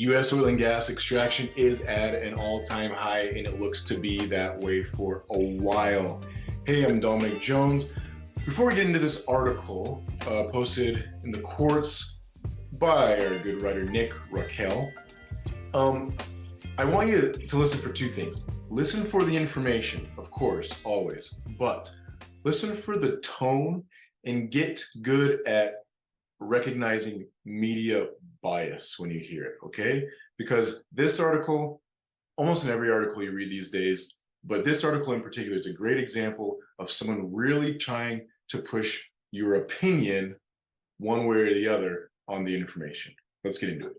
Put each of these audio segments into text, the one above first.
U.S. oil and gas extraction is at an all-time high, and it looks to be that way for a while. Hey, I'm Dominic Jones. Before we get into this article posted in the Quartz by our good writer Nick Raquel, I want you to listen for two things. Listen for the information, of course, always, but listen for the tone and get good at recognizing media bias when you hear it, okay? Because this article, almost in every article you read these days, but this article in particular is a great example of someone really trying to push your opinion one way or the other on the information. Let's get into it.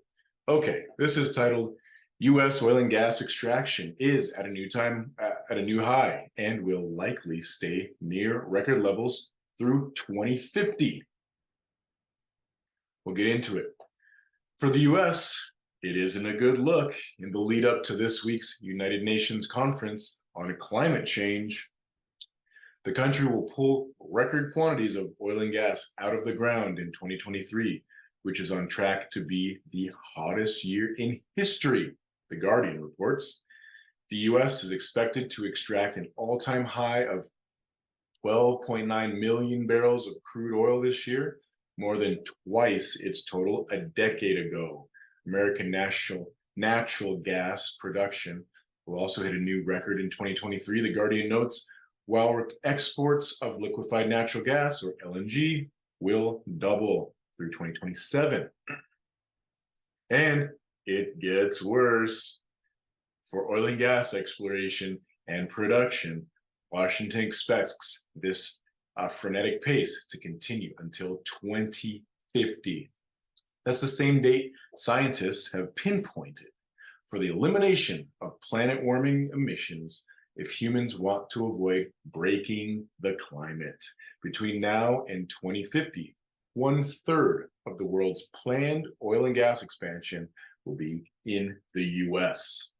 Okay, this is titled U.S. oil and gas extraction is at a new high and will likely stay near record levels through 2050. We'll get into it. For the U.S., it isn't a good look in the lead up to this week's United Nations conference on climate change. The country will pull record quantities of oil and gas out of the ground in 2023, which is on track to be the hottest year in history, The Guardian reports. The U.S. is expected to extract an all-time high of 12.9 million barrels of crude oil this year, more than twice its total a decade ago. American natural gas production will also hit a new record in 2023. The Guardian notes, while exports of liquefied natural gas, or LNG, will double through 2027. And it gets worse. For oil and gas exploration and production, Washington expects this frenetic pace to continue until 2050. That's the same date scientists have pinpointed for the elimination of planet warming emissions if humans want to avoid breaking the climate. Between now and 2050, 1/3 of the world's planned oil and gas expansion will be in the US.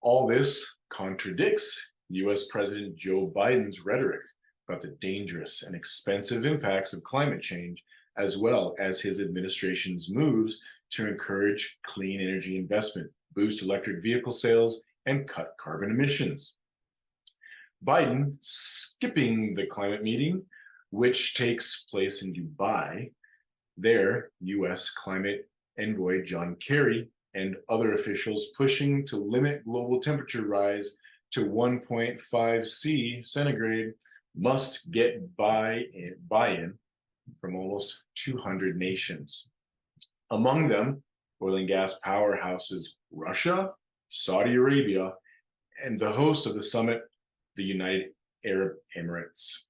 All this contradicts US President Joe Biden's rhetoric about the dangerous and expensive impacts of climate change, as well as his administration's moves to encourage clean energy investment, boost electric vehicle sales, and cut carbon emissions. Biden skipping the climate meeting, which takes place in Dubai. There, US climate envoy John Kerry and other officials pushing to limit global temperature rise to 1.5 C centigrade must get buy-in from almost 200 nations. Among them, oil and gas powerhouses Russia, Saudi Arabia, and the host of the summit, the United Arab Emirates.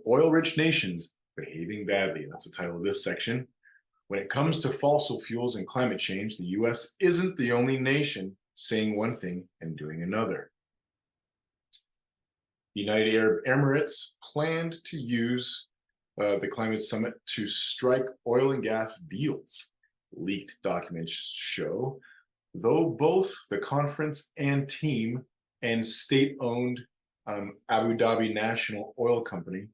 Oil-rich nations behaving badly. That's the title of this section. When it comes to fossil fuels and climate change, the U.S. isn't the only nation saying one thing and doing another. The United Arab Emirates planned to use the climate summit to strike oil and gas deals, leaked documents show, though both the conference and team and state-owned Abu Dhabi National Oil Company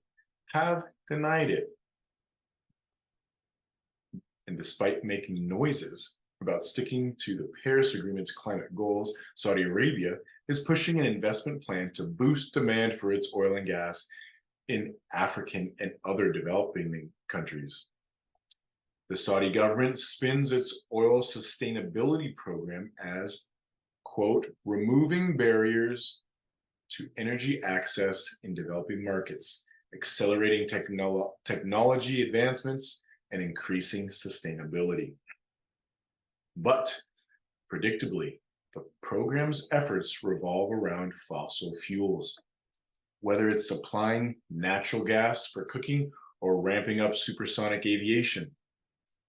have denied it. And despite making noises about sticking to the Paris Agreement's climate goals, Saudi Arabia is pushing an investment plan to boost demand for its oil and gas in African and other developing countries. The Saudi government spins its oil sustainability program as, quote, removing barriers to energy access in developing markets, accelerating technology advancements, and increasing sustainability. But predictably, the program's efforts revolve around fossil fuels. Whether it's supplying natural gas for cooking or ramping up supersonic aviation,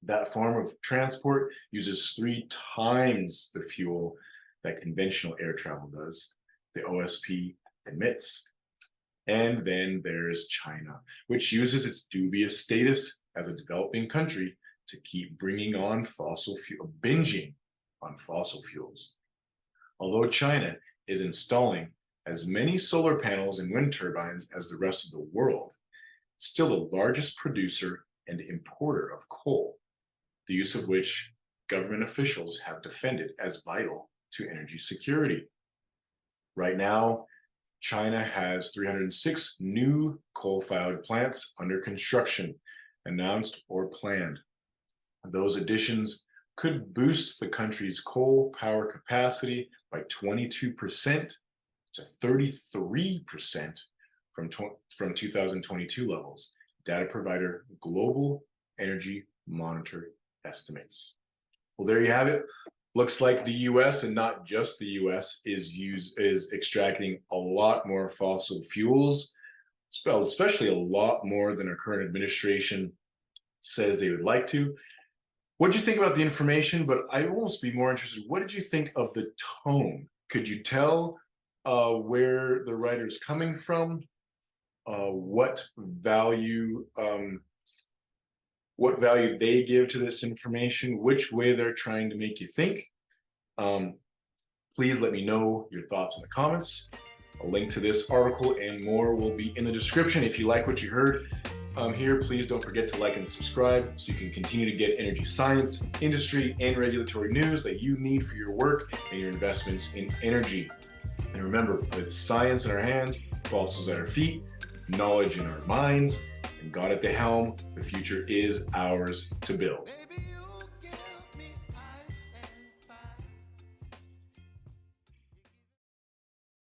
that form of transport uses 3 times the fuel that conventional air travel does, the OSP emits. And then there's China, which uses its dubious status as a developing country to keep bringing on binging on fossil fuels. Although China is installing as many solar panels and wind turbines as the rest of the world, it's still the largest producer and importer of coal, the use of which government officials have defended as vital to energy security. Right now, China has 306 new coal-fired plants under construction, announced or planned. Those additions could boost the country's coal power capacity by 22% to 33% from 2022 levels, data provider Global Energy Monitor estimates. Well, there you have it. Looks like the US, and not just the US, is extracting a lot more fossil fuels, especially a lot more than our current administration says they would like to. What did you think about the information? But I'd almost be more interested, what did you think of the tone? Could you tell where the writer's coming from? What value they give to this information, which way they're trying to make you think. Please let me know your thoughts in the comments. A link to this article and more will be in the description. If you like what you heard here, please don't forget to like and subscribe so you can continue to get energy science, industry, and regulatory news that you need for your work and your investments in energy. And remember, with science in our hands, fossils at our feet, knowledge in our minds, and God at the helm, the future is ours to build.